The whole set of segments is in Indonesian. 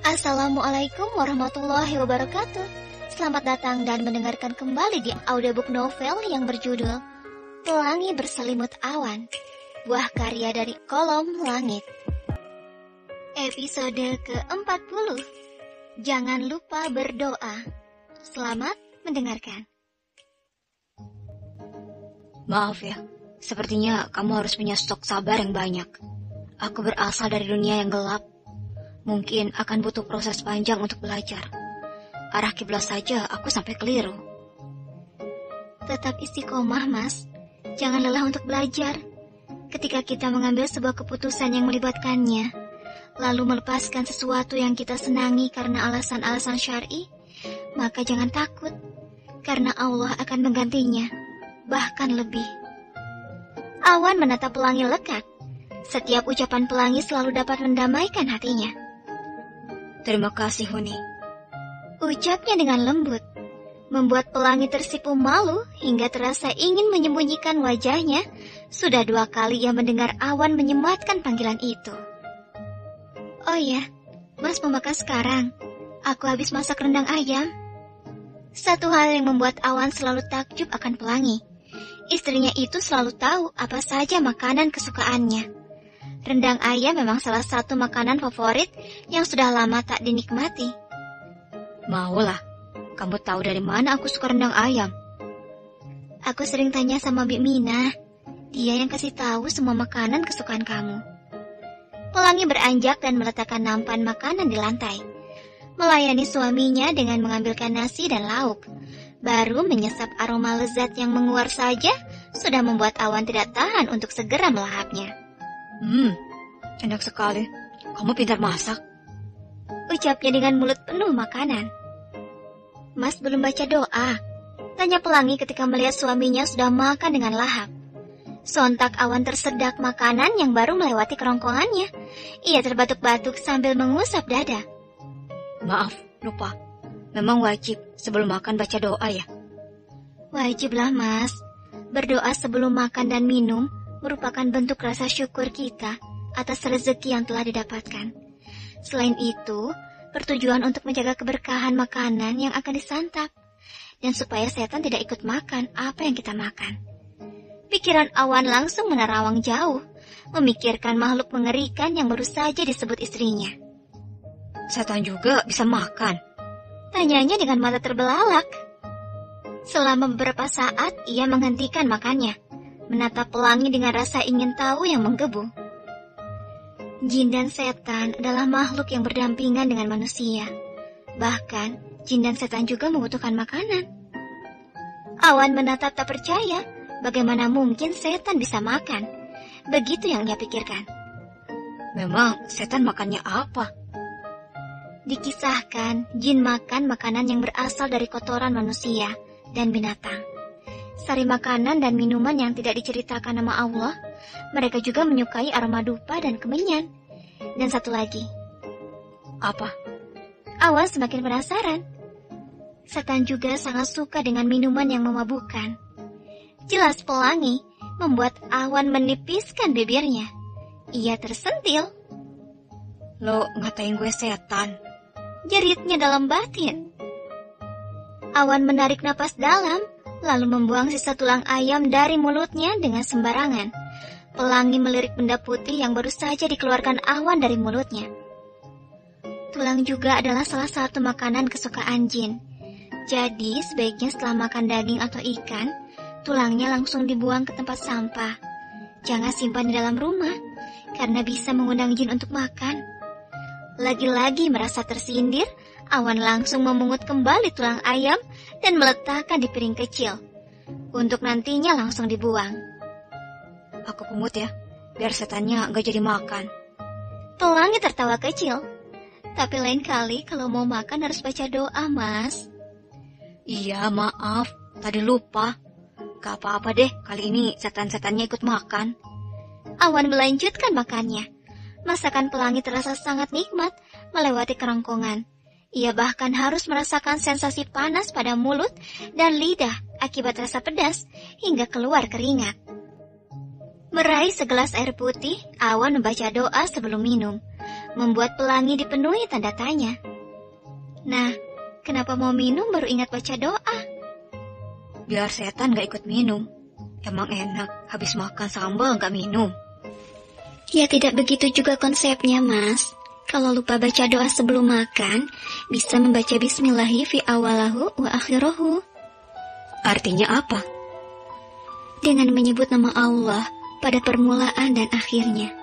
Assalamualaikum warahmatullahi wabarakatuh. Selamat datang dan mendengarkan kembali di audiobook novel yang berjudul Pelangi Berselimut Awan, buah karya dari Kolom Langit. Episode ke-40. Jangan lupa berdoa. Selamat mendengarkan. Maaf ya, sepertinya kamu harus punya stok sabar yang banyak. Aku berasal dari dunia yang gelap. Mungkin akan butuh proses panjang untuk belajar. Arah kiblat saja aku sampai keliru. Tetap istiqomah, Mas. Jangan lelah untuk belajar. Ketika kita mengambil sebuah keputusan yang melibatkannya, lalu melepaskan sesuatu yang kita senangi karena alasan-alasan syar'i, maka jangan takut, karena Allah akan menggantinya, bahkan lebih. Awan menatap pelangi lekat. Setiap ucapan pelangi selalu dapat mendamaikan hatinya. Terima kasih, Huni. Ucapnya dengan lembut, membuat pelangi tersipu malu hingga terasa ingin menyembunyikan wajahnya. Sudah 2 kali ia mendengar Awan menyematkan panggilan itu. Oh ya, Mas mau makan sekarang? Aku habis masak rendang ayam. Satu hal yang membuat Awan selalu takjub akan pelangi. Istrinya itu selalu tahu apa saja makanan kesukaannya. Rendang ayam memang salah satu makanan favorit yang sudah lama tak dinikmati. Maulah, kamu tahu dari mana aku suka rendang ayam? Aku sering tanya sama Bik Mina. Dia yang kasih tahu semua makanan kesukaan kamu. Pelangi beranjak dan meletakkan nampan makanan di lantai. Melayani suaminya dengan mengambilkan nasi dan lauk. Baru menyesap aroma lezat yang menguar saja sudah membuat Awan tidak tahan untuk segera melahapnya. Enak sekali. Kamu pintar masak. Ucapnya dengan mulut penuh makanan. Mas belum baca doa, tanya pelangi ketika melihat suaminya sudah makan dengan lahap. Sontak Awan tersedak makanan yang baru melewati kerongkongannya. Ia terbatuk-batuk sambil mengusap dada. Maaf, lupa. Memang wajib sebelum makan baca doa ya? Wajiblah, Mas. Berdoa sebelum makan dan minum merupakan bentuk rasa syukur kita atas rezeki yang telah didapatkan. Selain itu, bertujuan untuk menjaga keberkahan makanan yang akan disantap, dan supaya setan tidak ikut makan apa yang kita makan. Pikiran Awan langsung menerawang jauh, memikirkan makhluk mengerikan yang baru saja disebut istrinya. Setan juga bisa makan? Tanyanya dengan mata terbelalak. Selama beberapa saat, ia menghentikan makannya, menatap pelangi dengan rasa ingin tahu yang menggebu. Jin dan setan adalah makhluk yang berdampingan dengan manusia. Bahkan, jin dan setan juga membutuhkan makanan. Awan menatap tak percaya, bagaimana mungkin setan bisa makan. Begitu yang ia pikirkan. Memang setan makannya apa? Dikisahkan, jin makan makanan yang berasal dari kotoran manusia dan binatang. Sari makanan dan minuman yang tidak diceritakan nama Allah, mereka juga menyukai aroma dupa dan kemenyan. Dan satu lagi. Apa? Awan semakin penasaran. Setan juga sangat suka dengan minuman yang memabukkan. Jelas pelangi membuat Awan menipiskan bibirnya. Ia tersentil. Lo ngatain gue setan? Jeritnya dalam batin. Awan menarik napas dalam, lalu membuang sisa tulang ayam dari mulutnya dengan sembarangan. Pelangi melirik benda putih yang baru saja dikeluarkan Awan dari mulutnya. Tulang juga adalah salah satu makanan kesukaan jin. Jadi sebaiknya setelah makan daging atau ikan, tulangnya langsung dibuang ke tempat sampah. Jangan simpan di dalam rumah, karena bisa mengundang jin untuk makan. Lagi-lagi merasa tersindir, Awan langsung memungut kembali tulang ayam dan meletakkan di piring kecil. Untuk nantinya langsung dibuang. Aku pungut ya, biar setannya gak jadi makan. Pelangi tertawa kecil. Tapi lain kali kalau mau makan harus baca doa, Mas. Iya, maaf. Tadi lupa. Gak apa-apa deh, kali ini setan-setannya ikut makan. Awan melanjutkan makannya. Masakan pelangi terasa sangat nikmat melewati kerongkongan. Ia bahkan harus merasakan sensasi panas pada mulut dan lidah akibat rasa pedas hingga keluar keringat. Meraih segelas air putih, Awan membaca doa sebelum minum. membuat Pelangi dipenuhi tanda tanya. Nah, kenapa mau minum baru ingat baca doa? Biar setan gak ikut minum. Emang enak, habis makan sambal gak minum. Ya tidak begitu juga konsepnya, Mas. Kalau lupa baca doa sebelum makan, bisa membaca bismillahi fi awalahu wa akhirahu. Artinya apa? Dengan menyebut nama Allah pada permulaan dan akhirnya.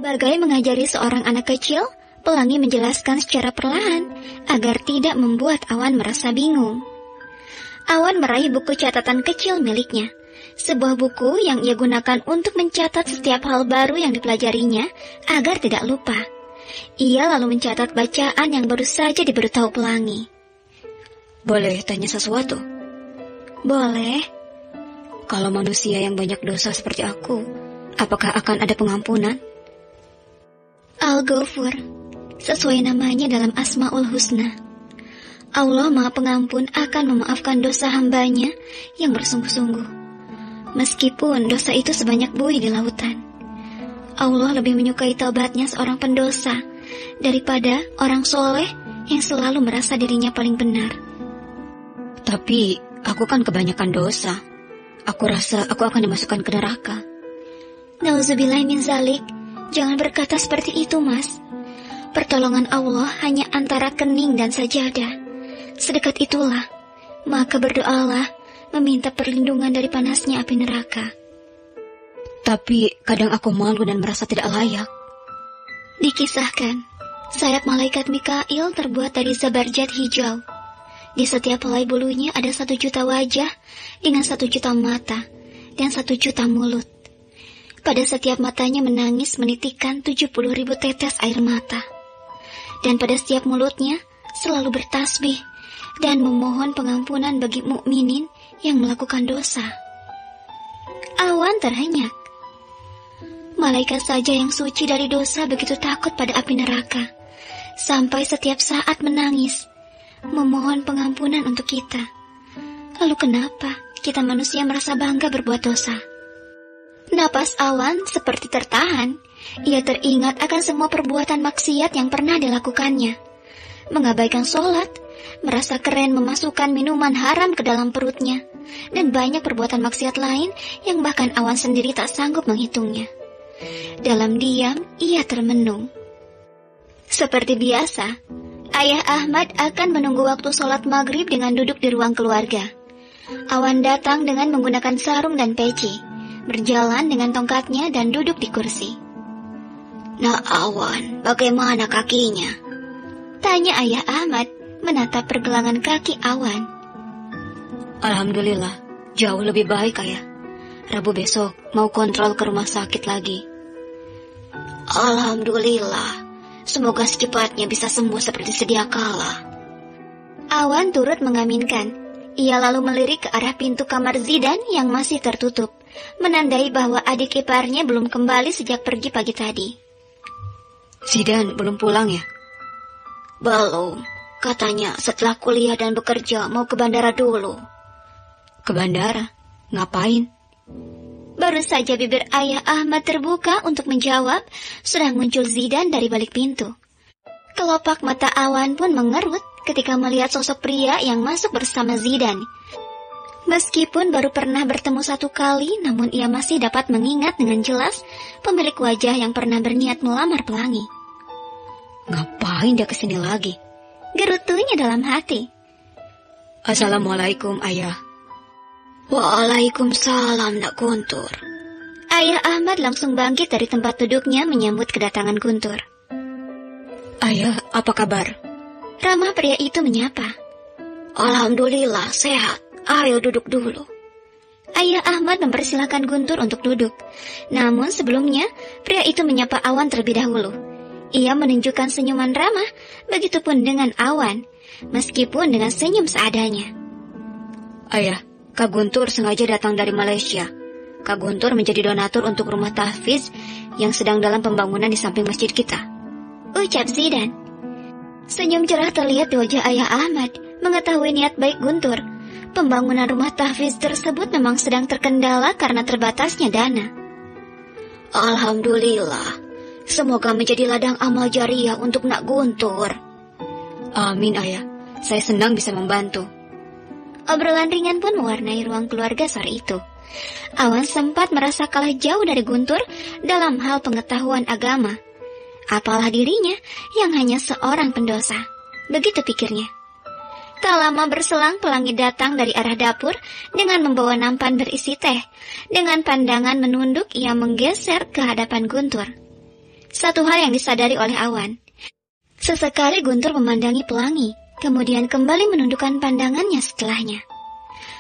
Bagai mengajari seorang anak kecil, Pelangi menjelaskan secara perlahan agar tidak membuat Awan merasa bingung. Awan meraih buku catatan kecil miliknya, sebuah buku yang ia gunakan untuk mencatat setiap hal baru yang dipelajarinya agar tidak lupa. Ia lalu mencatat bacaan yang baru saja diberitahu Pelangi. Boleh tanya sesuatu? Boleh. Kalau manusia yang banyak dosa seperti aku, apakah akan ada pengampunan? Al-Ghafur, sesuai namanya dalam Asmaul Husna. Allah Maha Pengampun akan memaafkan dosa hambanya yang bersungguh-sungguh, meskipun dosa itu sebanyak buih di lautan. Allah lebih menyukai taubatnya seorang pendosa daripada orang soleh yang selalu merasa dirinya paling benar. Tapi aku kan kebanyakan dosa. Aku rasa aku akan dimasukkan ke neraka. Nauzubillahi min zalik. Jangan berkata seperti itu, Mas. Pertolongan Allah hanya antara kening dan sajadah. Sedekat itulah, maka berdoalah meminta perlindungan dari panasnya api neraka. Tapi kadang aku malu dan merasa tidak layak. Dikisahkan, sayap malaikat Mikail terbuat dari zabarjad hijau. Di setiap helai bulunya ada 1 juta wajah dengan 1 juta mata dan 1 juta mulut. Pada setiap matanya menangis menitikkan 70.000 tetes air mata. Dan pada setiap mulutnya selalu bertasbih dan memohon pengampunan bagi mukminin yang melakukan dosa. Awan terhenyak. Malaikat saja yang suci dari dosa begitu takut pada api neraka, sampai setiap saat menangis, memohon pengampunan untuk kita. Lalu kenapa kita manusia merasa bangga berbuat dosa? Napas Awan seperti tertahan. Ia teringat akan semua perbuatan maksiat yang pernah dilakukannya. Mengabaikan sholat, merasa keren memasukkan minuman haram ke dalam perutnya, dan banyak perbuatan maksiat lain yang bahkan Awan sendiri tak sanggup menghitungnya. Dalam diam, ia termenung. Seperti biasa, Ayah Ahmad akan menunggu waktu sholat maghrib dengan duduk di ruang keluarga. Awan datang dengan menggunakan sarung dan peci, berjalan dengan tongkatnya dan duduk di kursi. Nah Awan, bagaimana kakinya? Tanya Ayah Ahmad menatap pergelangan kaki Awan. Alhamdulillah, jauh lebih baik Ayah. Rabu besok mau kontrol ke rumah sakit lagi. Alhamdulillah, semoga secepatnya bisa sembuh seperti sedia kala. Awan turut mengaminkan. Ia lalu melirik ke arah pintu kamar Zidan yang masih tertutup, menandai bahwa adik iparnya belum kembali sejak pergi pagi tadi. Zidan belum pulang ya? Belum, katanya setelah kuliah dan bekerja mau ke bandara dulu. Ke bandara? Ngapain? Baru saja bibir Ayah Ahmad terbuka untuk menjawab, sudah muncul Zidan dari balik pintu. Kelopak mata Awan pun mengerut ketika melihat sosok pria yang masuk bersama Zidan. Meskipun baru pernah bertemu 1 kali, namun ia masih dapat mengingat dengan jelas pemilik wajah yang pernah berniat melamar Pelangi. Ngapain dia kesini lagi? Gerutunya dalam hati. Assalamualaikum, Ayah. Waalaikumsalam, Nak Guntur. Ayah Ahmad langsung bangkit dari tempat duduknya menyambut kedatangan Guntur. Ayah, apa kabar? Ramah pria itu menyapa. Alhamdulillah, sehat. Ayo duduk dulu. Ayah Ahmad mempersilahkan Guntur untuk duduk. Namun sebelumnya, pria itu menyapa Awan terlebih dahulu. Ia menunjukkan senyuman ramah, begitupun dengan Awan, meskipun dengan senyum seadanya. Ayah, Kak Guntur sengaja datang dari Malaysia. Kak Guntur menjadi donatur untuk rumah tahfiz yang sedang dalam pembangunan di samping masjid kita. Ucap Zidan. Senyum cerah terlihat di wajah Ayah Ahmad mengetahui niat baik Guntur. Pembangunan rumah tahfiz tersebut memang sedang terkendala karena terbatasnya dana. Alhamdulillah, Semoga menjadi ladang amal jariah untuk Nak Guntur. Amin, Ayah. Saya senang bisa membantu. Obrolan ringan pun mewarnai ruang keluarga sore itu. Awan sempat merasa kalah jauh dari Guntur dalam hal pengetahuan agama. Apalah dirinya yang hanya seorang pendosa. Begitu pikirnya. Tak lama berselang, Pelangi datang dari arah dapur dengan membawa nampan berisi teh. Dengan pandangan menunduk, ia menggeser ke hadapan Guntur. Satu hal yang disadari oleh Awan. Sesekali Guntur memandangi Pelangi, kemudian kembali menundukkan pandangannya setelahnya.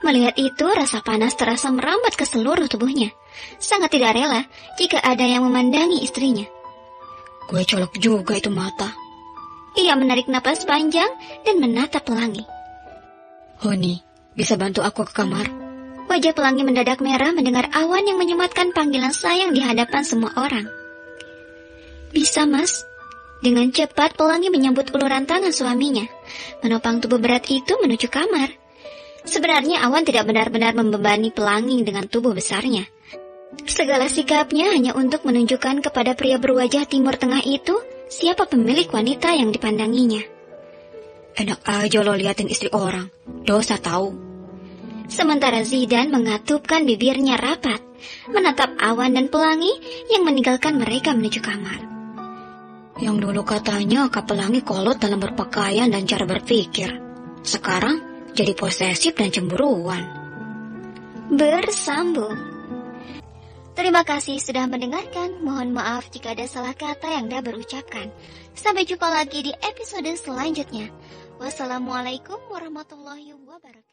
Melihat itu, rasa panas terasa merambat ke seluruh tubuhnya. Sangat tidak rela jika ada yang memandangi istrinya. Gue colok juga itu mata. Ia menarik napas panjang dan menatap Pelangi. Honi, bisa bantu aku ke kamar? Wajah Pelangi mendadak merah mendengar Awan yang menyematkan panggilan sayang di hadapan semua orang. Bisa, Mas. Dengan cepat Pelangi menyambut uluran tangan suaminya, menopang tubuh berat itu menuju kamar. Sebenarnya Awan tidak benar-benar membebani Pelangi dengan tubuh besarnya. Segala sikapnya hanya untuk menunjukkan kepada pria berwajah Timur Tengah itu siapa pemilik wanita yang dipandanginya. Enak aja lo liatin istri orang, dosa tahu. Sementara Zidan mengatupkan bibirnya rapat, menatap Awan dan Pelangi yang meninggalkan mereka menuju kamar. Yang dulu katanya Kak Pelangi kolot dalam berpakaian dan cara berpikir. Sekarang jadi posesif dan cemburuan. Bersambung. Terima kasih sudah mendengarkan. Mohon maaf jika ada salah kata yang dah berucapkan. Sampai jumpa lagi di episode selanjutnya. Wassalamualaikum warahmatullahi wabarakatuh.